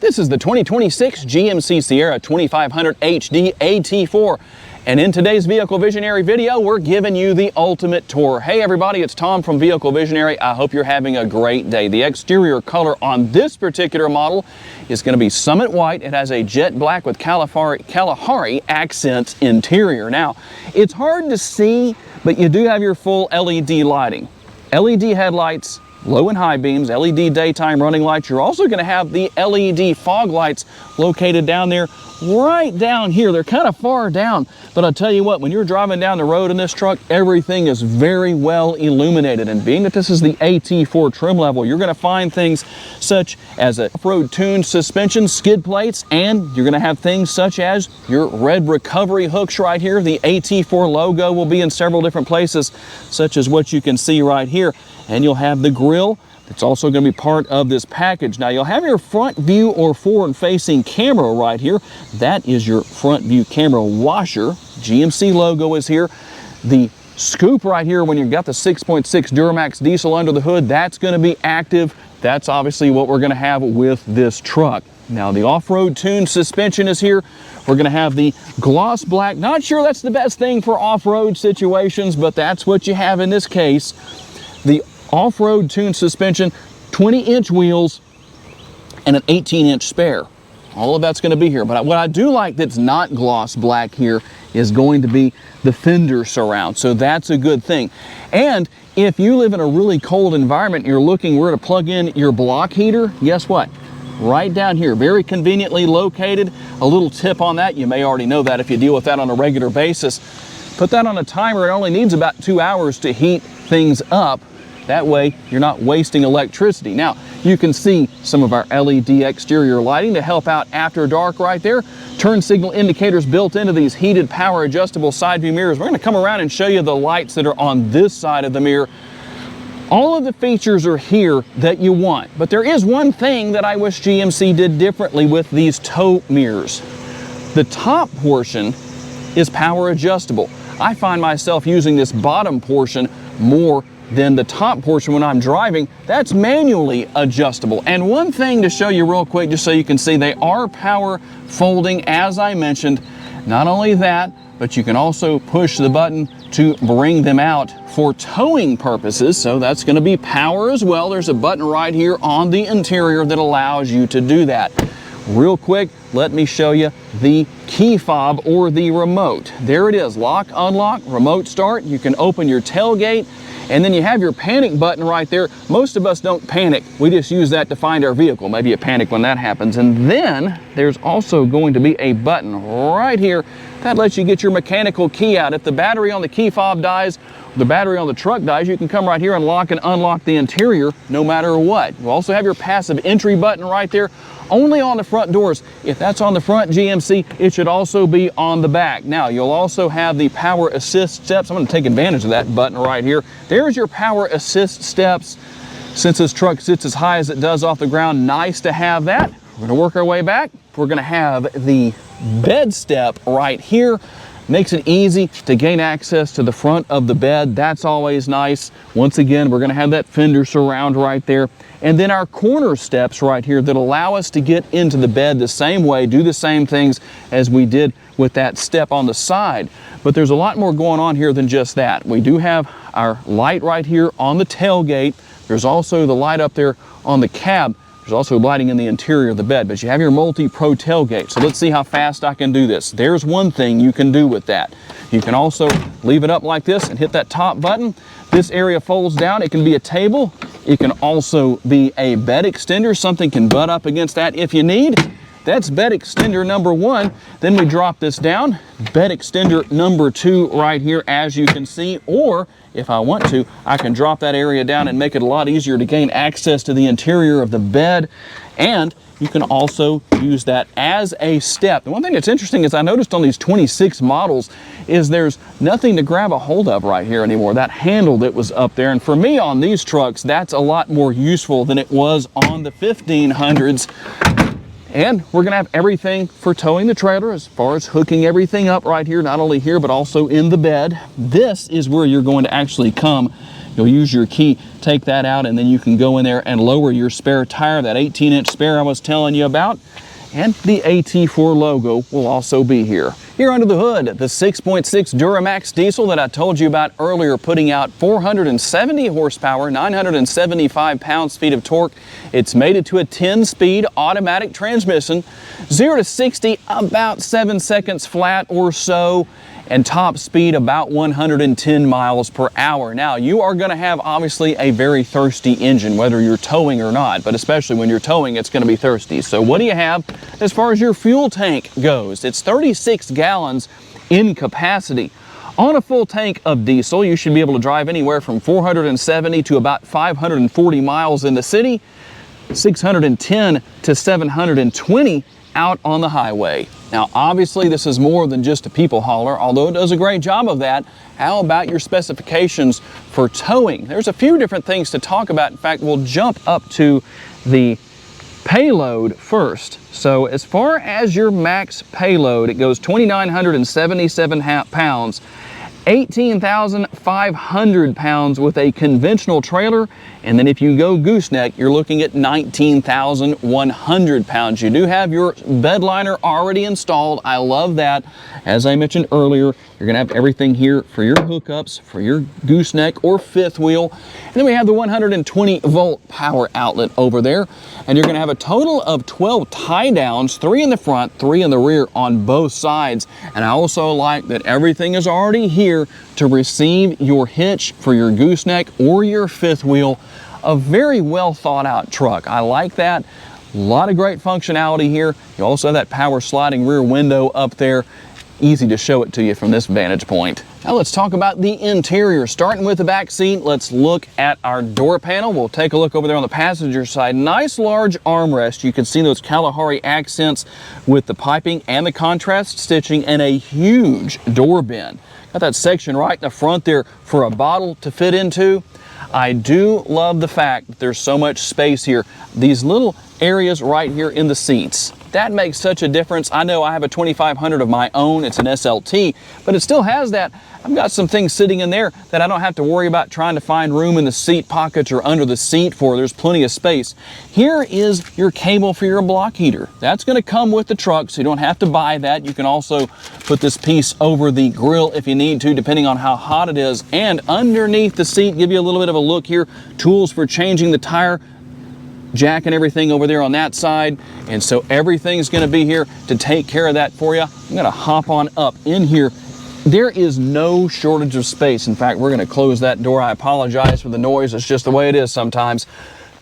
This is the 2026 GMC Sierra 2500 HD AT4. And in today's Vehicle Visionary video, we're giving you the ultimate tour. Hey everybody, it's Tom from Vehicle Visionary. I hope you're having a great day. The exterior color on this particular model is going to be Summit White. It has a jet black with Kalahari accent interior. Now, it's hard to see, but you do have your full LED lighting. LED headlights, low and high beams, LED daytime running lights. You're also going to have the LED fog lights located down there, right down here. They're kind of far down, but I'll tell you what, when you're driving down the road in this truck, everything is very well illuminated. And being that this is the AT4 trim level, you're going to find things such as a off-road tuned suspension, skid plates, and you're going to have things such as your red recovery hooks right here. The AT4 logo will be in several different places, such as what you can see right here. And you'll have the grill that's also going to be part of this package. Now you'll have your front view or forward facing camera right here. That is your front view camera washer. GMC logo is here. The scoop right here, when you've got the 6.6 Duramax diesel under the hood, that's going to be active. That's obviously what we're going to have with this truck. Now the off-road tuned suspension is here. We're going to have the gloss black. Not sure that's the best thing for off-road situations, but that's what you have in this case. The off-road tuned suspension, 20-inch wheels, and an 18-inch spare. All of that's going to be here. But what I do like that's not gloss black here is going to be the fender surround. So that's a good thing. And if you live in a really cold environment and you're looking where to plug in your block heater, guess what? Right down here, very conveniently located. A little tip on that, you may already know that if you deal with that on a regular basis. Put that on a timer. It only needs about 2 hours to heat things up. That way you're not wasting electricity. Now you can see some of our LED exterior lighting to help out after dark right there. Turn signal indicators built into these heated power adjustable side view mirrors. We're going to come around and show you the lights that are on this side of the mirror. All of the features are here that you want, but there is one thing that I wish GMC did differently with these tow mirrors. The top portion is power adjustable. I find myself using this bottom portion more than the top portion when I'm driving. That's manually adjustable. And one thing to show you real quick, just so you can see, they are power folding, as I mentioned. Not only that, but you can also push the button to bring them out for towing purposes. So that's going to be power as well. There's a button right here on the interior that allows you to do that. Real quick, let me show you the key fob or the remote. There it is, lock, unlock, remote start. You can open your tailgate. And then you have your panic button right there. Most of us don't panic. We just use that to find our vehicle. Maybe you panic when that happens. And then there's also going to be a button right here that lets you get your mechanical key out. If the battery on the key fob dies, the battery on the truck dies, you can come right here and lock and unlock the interior no matter what. You also have your passive entry button right there, only on the front doors. If that's on the front GMC, it should also be on the back. Now, you'll also have the power assist steps. I'm going to take advantage of that button right here. There's your power assist steps. Since this truck sits as high as it does off the ground, nice to have that. We're going to work our way back. We're going to have the bed step right here. Makes it easy to gain access to the front of the bed. That's always nice. Once again, we're going to have that fender surround right there. And then our corner steps right here that allow us to get into the bed the same way, do the same things as we did with that step on the side. But there's a lot more going on here than just that. We do have our light right here on the tailgate. There's also the light up there on the cab. There's also lighting in the interior of the bed, but you have your multi-pro tailgate. So let's see how fast I can do this. There's one thing you can do with that. You can also leave it up like this and hit that top button. This area folds down. It can be a table. It can also be a bed extender. Something can butt up against that if you need. That's bed extender number one. Then we drop this down. Bed extender number two right here, as you can see. Or if I want to, I can drop that area down and make it a lot easier to gain access to the interior of the bed. And you can also use that as a step. The one thing that's interesting is I noticed on these 26 models is there's nothing to grab a hold of right here anymore. That handle that was up there. And for me on these trucks, that's a lot more useful than it was on the 1500s. And we're going to have everything for towing the trailer as far as hooking everything up right here, not only here, but also in the bed. This is where you're going to actually come You'll use your key, take that out, and then you can go in there and lower your spare tire, that 18-inch spare I was telling you about. And the AT4 logo will also be here. Here under the hood, the 6.6 Duramax diesel that I told you about earlier, putting out 470 horsepower, 975 pounds-feet of torque. It's mated to a 10-speed automatic transmission, 0 to 60 about 7 seconds flat or so, and top speed about 110 miles per hour. Now, you are going to have obviously a very thirsty engine, whether you're towing or not, but especially when you're towing, it's going to be thirsty. So what do you have as far as your fuel tank goes? It's 36 gallons in capacity. On a full tank of diesel, you should be able to drive anywhere from 470 to about 540 miles in the city, 610 to 720 out on the highway. Now, obviously, this is more than just a people hauler, although it does a great job of that. How about your specifications for towing? There's a few different things to talk about. In fact, we'll jump up to the payload first. So as far as your max payload, it goes 2,977 pounds, 18,500 pounds with a conventional trailer, and then if you go gooseneck, you're looking at 19,100 pounds. You do have your bed liner already installed. I love that. As I mentioned earlier, you're going to have everything here for your hookups, for your gooseneck or fifth wheel. And then we have the 120-volt power outlet over there. And you're going to have a total of 12 tie downs, 3 in the front, 3 in the rear on both sides. And I also like that everything is already here to receive your hitch for your gooseneck or your fifth wheel. A very well thought out truck. I like that. A lot of great functionality here. You also have that power sliding rear window up there. Easy to show it to you from this vantage point. Now let's talk about the interior. Starting with the back seat, let's look at our door panel. We'll take a look over there on the passenger side. Nice large armrest. You can see those Kalahari accents with the piping and the contrast stitching, and a huge door bin. Got that section right in the front there for a bottle to fit into. I do love the fact that there's so much space here. These little areas right here in the seats. That makes such a difference. I know I have a 2500 of my own. It's an SLT, but it still has that. I've got some things sitting in there that I don't have to worry about trying to find room in the seat pockets or under the seat for. There's plenty of space. Here is your cable for your block heater. That's going to come with the truck, so you don't have to buy that. You can also put this piece over the grill if you need to, depending on how hot it is. And underneath the seat, give you a little bit of a look here. Tools for changing the tire, jack and everything over there on that side. And so everything's going to be here to take care of that for you. I'm going to hop on up in here. There is no shortage of space. In fact, we're going to close that door. I apologize for the noise. It's just the way it is sometimes.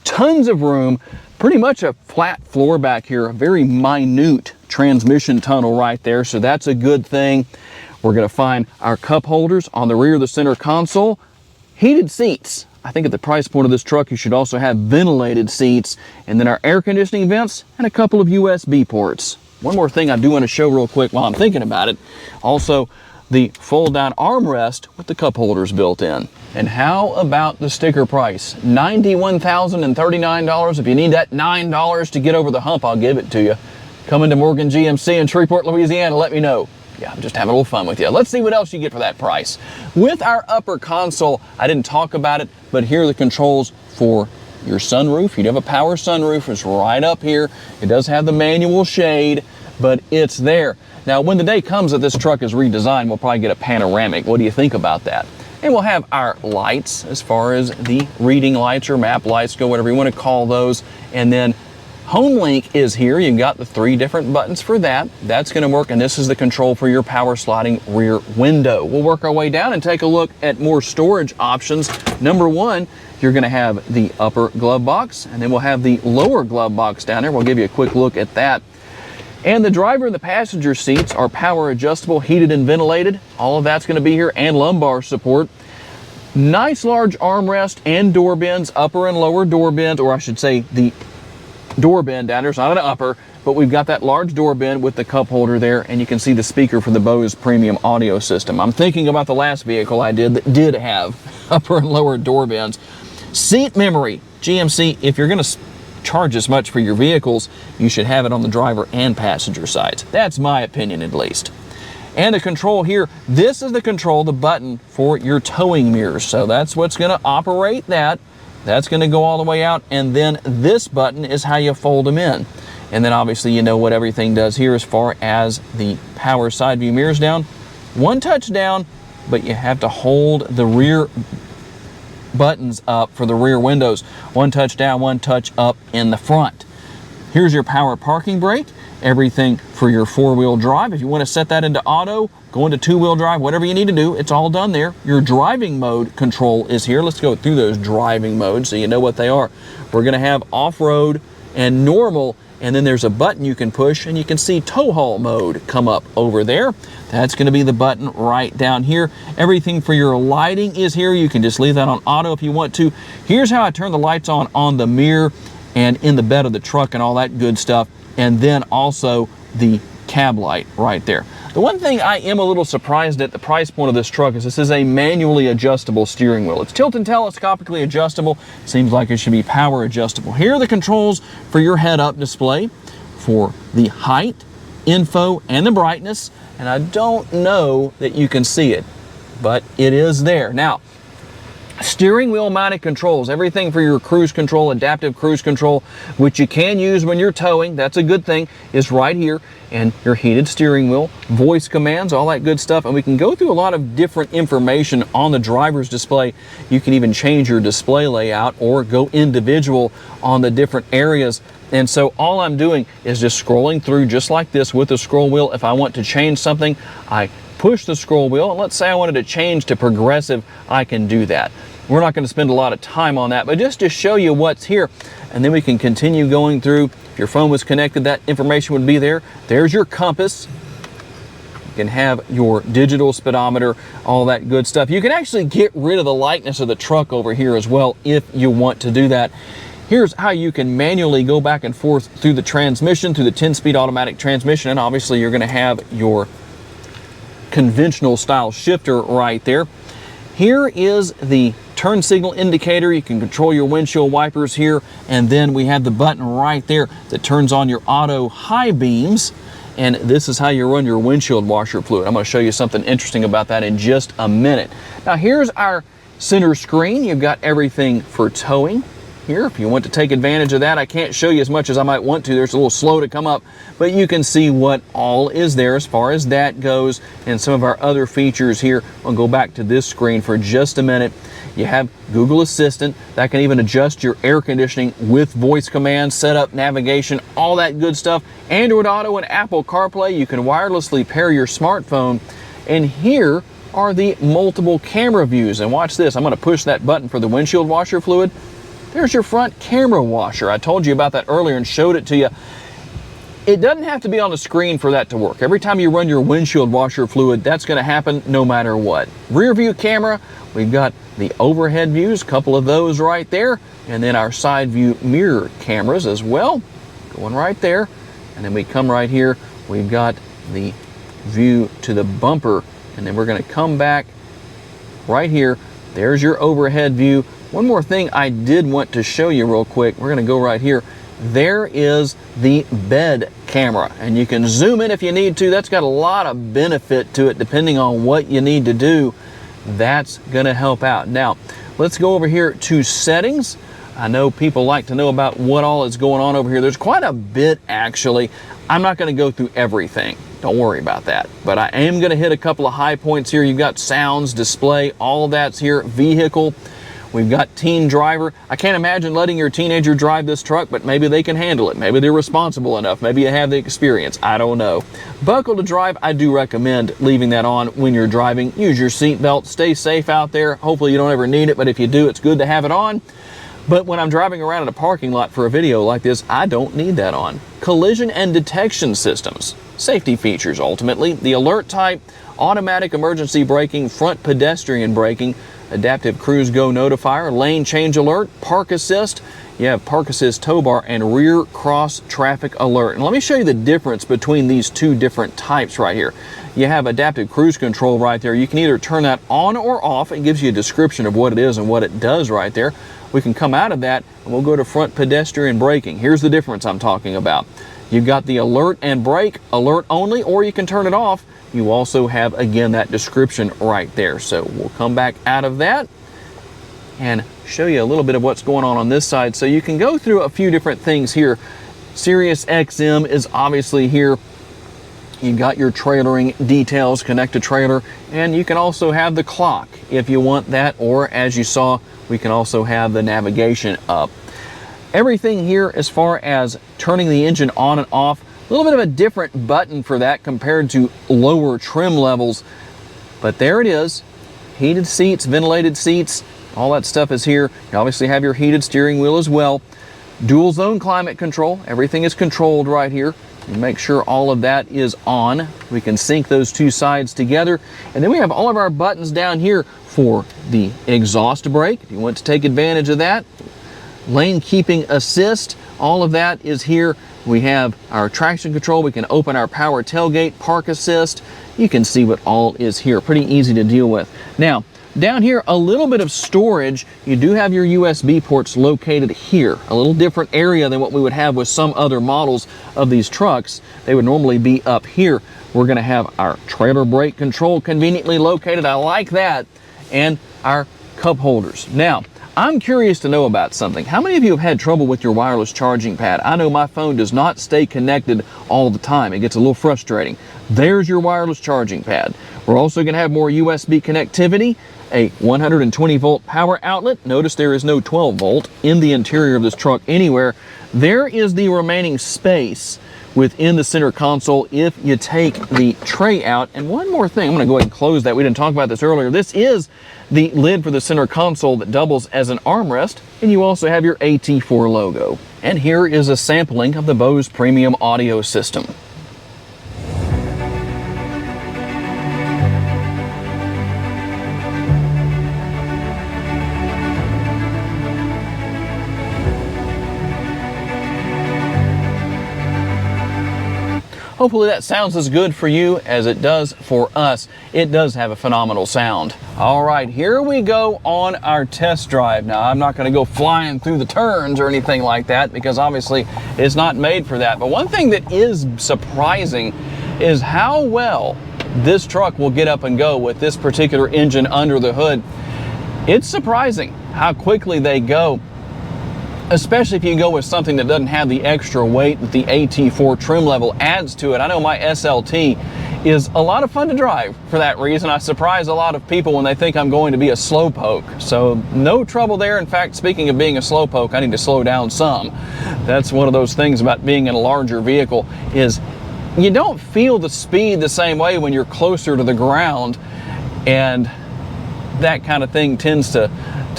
Tons of room, pretty much a flat floor back here, a very minute transmission tunnel right there. So that's a good thing. We're going to find our cup holders on the rear of the center console, heated seats. I think at the price point of this truck, you should also have ventilated seats, and then our air conditioning vents and a couple of USB ports. One more thing I do want to show real quick while I'm thinking about it. Also, the fold-down armrest with the cup holders built in. And how about the sticker price? $91,039. If you need that $9 to get over the hump, I'll give it to you. Come into Morgan GMC in Shreveport, Louisiana, let me know. Yeah, I'm just having a little fun with you. Let's see what else you get for that price. With our upper console, I didn't talk about it, but here are the controls for your sunroof. You do have a power sunroof. It's right up here. It does have the manual shade, but it's there. Now, when the day comes that this truck is redesigned, we'll probably get a panoramic. What do you think about that? And we'll have our lights as far as the reading lights or map lights go, whatever you want to call those. And then HomeLink is here. You've got the 3 different buttons for that. That's going to work, and this is the control for your power sliding rear window. We'll work our way down and take a look at more storage options. Number 1, you're going to have the upper glove box, and then we'll have the lower glove box down there. We'll give you a quick look at that. And the driver and the passenger seats are power adjustable, heated and ventilated. All of that's going to be here, and lumbar support. Nice large armrest and door bins, upper and lower door bins, or I should say the door bin down there. It's not an upper, but we've got that large door bin with the cup holder there, and you can see the speaker for the Bose premium audio system. I'm thinking about the last vehicle I did that did have upper and lower door bins. Seat memory. GMC, if you're going to charge as much for your vehicles, you should have it on the driver and passenger sides. That's my opinion, at least. And the control here, this is the control, the button for your towing mirrors. So that's what's going to operate that. That's going to go all the way out, and then this button is how you fold them in. And then obviously you know what everything does here as far as the power side view mirrors down. One touch down, but you have to hold the rear buttons up for the rear windows. One touch down, one touch up in the front. Here's your power parking brake, everything for your four-wheel drive. If you want to set that into auto, go into two-wheel drive, whatever you need to do, it's all done there. Your driving mode control is here. Let's go through those driving modes so you know what they are. We're going to have off-road and normal, and then there's a button you can push, and you can see tow haul mode come up over there. That's going to be the button right down here. Everything for your lighting is here. You can just leave that on auto if you want to. Here's how I turn the lights on the mirror and in the bed of the truck and all that good stuff. And then also the cab light right there. The one thing I am a little surprised at the price point of this truck is this is a manually adjustable steering wheel. It's tilt and telescopically adjustable. Seems like it should be power adjustable. Here are the controls for your head-up display for the height, info, and the brightness. And I don't know that you can see it, but it is there. Now, steering wheel mounted controls, everything for your cruise control, adaptive cruise control, which you can use when you're towing, that's a good thing, is right here. And your heated steering wheel, voice commands, all that good stuff. And we can go through a lot of different information on the driver's display. You can even change your display layout or go individual on the different areas. And so all I'm doing is just scrolling through just like this with the scroll wheel. If I want to change something, I push the scroll wheel, and let's say I wanted to change to progressive, I can do that. We're not going to spend a lot of time on that, but just to show you what's here, and then we can continue going through. If your phone was connected, that information would be there. There's your compass. You can have your digital speedometer, all that good stuff. You can actually get rid of the lightness of the truck over here as well if you want to do that. Here's how you can manually go back and forth through the transmission, through the 10-speed automatic transmission, and obviously you're going to have your conventional style shifter right there. Here is the turn signal indicator. You can control your windshield wipers here, and then we have the button right there that turns on your auto high beams, and this is how you run your windshield washer fluid. I'm going to show you something interesting about that in just a minute. Now here's our center screen. You've got everything for towing here. If you want to take advantage of that, I can't show you as much as I might want to. There's a little slow to come up, but you can see what all is there as far as that goes, and some of our other features here. I'll go back to this screen for just a minute. You have Google Assistant that can even adjust your air conditioning with voice commands, set up navigation, all that good stuff. Android Auto and Apple CarPlay. You can wirelessly pair your smartphone, and here are the multiple camera views. And watch this. I'm going to push that button for the windshield washer fluid. There's your front camera washer. I told you about that earlier and showed it to you. It doesn't have to be on the screen for that to work. Every time you run your windshield washer fluid, that's going to happen no matter what. Rear view camera, we've got the overhead views, a couple of those right there, and then our side view mirror cameras as well, going right there. And then we come right here, we've got the view to the bumper, and then we're going to come back right here. There's your overhead view. One more thing I did want to show you real quick. We're going to go right here. There is the bed camera, and you can zoom in if you need to. That's got a lot of benefit to it depending on what you need to do. That's going to help out. Now, let's go over here to settings. I know people like to know about what all is going on over here. There's quite a bit, actually. I'm not going to go through everything. Don't worry about that. But I am going to hit a couple of high points here. You've got sounds, display, all of that's here. Vehicle. We've got teen driver. I can't imagine letting your teenager drive this truck, but maybe they can handle it. Maybe they're responsible enough. Maybe you have the experience. I don't know. Buckle to drive, I do recommend leaving that on when you're driving. Use your seatbelt. Stay safe out there. Hopefully you don't ever need it, but if you do, it's good to have it on. But when I'm driving around in a parking lot for a video like this, I don't need that on. Collision and detection systems. Safety features, ultimately. The alert type, automatic emergency braking, front pedestrian braking, adaptive cruise go notifier, lane change alert, park assist. You have park assist tow bar and rear cross traffic alert. And let me show you the difference between these two different types right here. You have adaptive cruise control right there. You can either turn that on or off. It gives you a description of what it is and what it does right there. We can come out of that and we'll go to front pedestrian braking. Here's the difference I'm talking about. You've got the alert and brake, alert only, or you can turn it off. You also have, again, that description right there. So we'll come back out of that and show you a little bit of what's going on this side. So you can go through a few different things here. Sirius XM is obviously here. You've got your trailering details, connect to trailer, and you can also have the clock if you want that, or as you saw, we can also have the navigation up. Everything here as far as turning the engine on and off, a little bit of a different button for that compared to lower trim levels, but there it is. Heated seats, ventilated seats, all that stuff is here. You obviously have your heated steering wheel as well. Dual zone climate control, everything is controlled right here. You make sure all of that is on. We can sync those two sides together. And then we have all of our buttons down here for the exhaust brake, if you want to take advantage of that. Lane keeping assist, all of that is here. We have our traction control. We can open our power tailgate, park assist. You can see what all is here. Pretty easy to deal with. Now, down here, a little bit of storage. You do have your USB ports located here, a little different area than what we would have with some other models of these trucks. They would normally be up here. We're going to have our trailer brake control conveniently located. I like that. And our cup holders. Now, I'm curious to know about something. How many of you have had trouble with your wireless charging pad? I know my phone does not stay connected all the time. It gets a little frustrating. There's your wireless charging pad. We're also going to have more USB connectivity, a 120 volt power outlet. Notice there is no 12 volt in the interior of this truck anywhere. There is the remaining space within the center console if you take the tray out. And one more thing, I'm going to go ahead and close that. We didn't talk about this earlier. This is the lid for the center console that doubles as an armrest, and you also have your AT4 logo. And here is a sampling of the Bose premium audio system. Hopefully that sounds as good for you as it does for us. It does have a phenomenal sound. All right, here we go on our test drive. Now, I'm not gonna go flying through the turns or anything like that because obviously it's not made for that. But one thing that is surprising is how well this truck will get up and go with this particular engine under the hood. It's surprising how quickly they go, especially if you go with something that doesn't have the extra weight that the AT4 trim level adds to it. I know my SLT is a lot of fun to drive for that reason. I surprise a lot of people when they think I'm going to be a slowpoke. So no trouble there. In fact, speaking of being a slowpoke, I need to slow down some. That's one of those things about being in a larger vehicle is you don't feel the speed the same way when you're closer to the ground, and that kind of thing tends to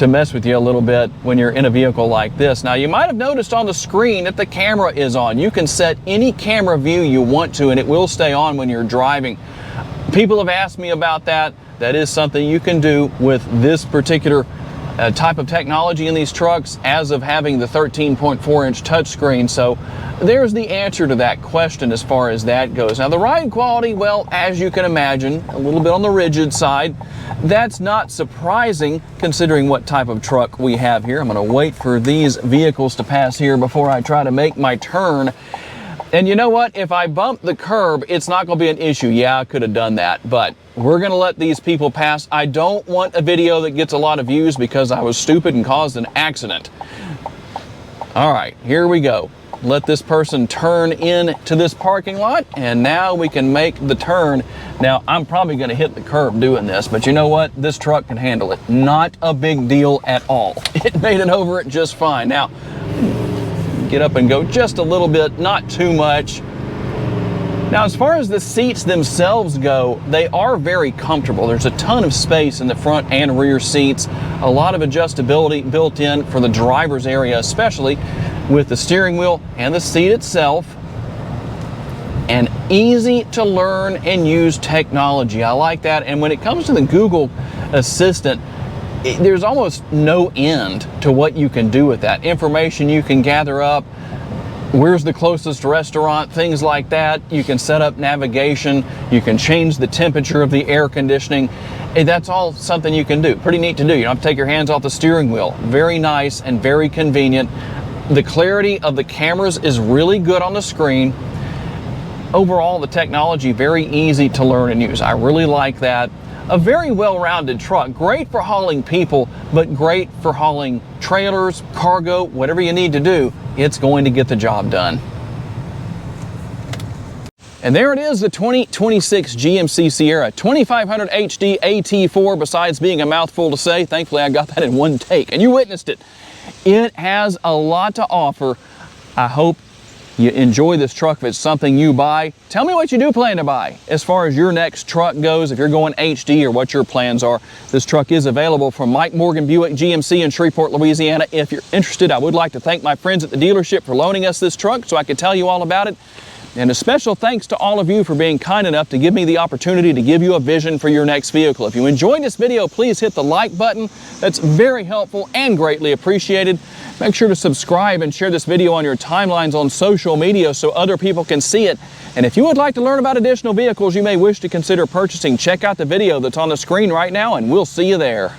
mess with you a little bit when you're in a vehicle like this. Now, you might have noticed on the screen that the camera is on. You can set any camera view you want to, and it will stay on when you're driving. People have asked me about that. That is something you can do with this particular type of technology in these trucks as of having the 13.4-inch touchscreen. So there's the answer to that question as far as that goes. Now, the ride quality, well, as you can imagine, a little bit on the rigid side. That's not surprising considering what type of truck we have here. I'm going to wait for these vehicles to pass here before I try to make my turn. And you know what? If I bump the curb, it's not going to be an issue. Yeah, I could have done that, but we're going to let these people pass. I don't want a video that gets a lot of views because I was stupid and caused an accident. All right, here we go. Let this person turn into this parking lot, and now we can make the turn. Now, I'm probably going to hit the curb doing this, but you know what? This truck can handle it. Not a big deal at all. It made it over it just fine. Now, get up and go just a little bit, not too much. Now, as far as the seats themselves go, they are very comfortable. There's a ton of space in the front and rear seats, a lot of adjustability built in for the driver's area, especially with the steering wheel and the seat itself, and easy to learn and use technology. I like that. And when it comes to the Google Assistant, there's almost no end to what you can do with that. Information you can gather up, where's the closest restaurant, things like that. You can set up navigation, you can change the temperature of the air conditioning. That's all something you can do. Pretty neat to do. You don't have to take your hands off the steering wheel. Very nice and very convenient. The clarity of the cameras is really good on the screen. Overall, the technology very easy to learn and use. I really like that. A very well-rounded truck, great for hauling people, but great for hauling trailers, cargo, whatever you need to do, it's going to get the job done. And there it is, the 2026 GMC Sierra 2500 HD AT4. Besides being a mouthful to say, thankfully I got that in one take, and you witnessed it. It has a lot to offer. I hope you enjoy this truck if it's something you buy. Tell me what you do plan to buy as far as your next truck goes, if you're going HD or what your plans are. This truck is available from Mike Morgan Buick GMC in Shreveport, Louisiana. If you're interested, I would like to thank my friends at the dealership for loaning us this truck so I could tell you all about it. And a special thanks to all of you for being kind enough to give me the opportunity to give you a vision for your next vehicle. If you enjoyed this video, please hit the like button. That's very helpful and greatly appreciated. Make sure to subscribe and share this video on your timelines on social media so other people can see it. And if you would like to learn about additional vehicles you may wish to consider purchasing, check out the video that's on the screen right now, and we'll see you there.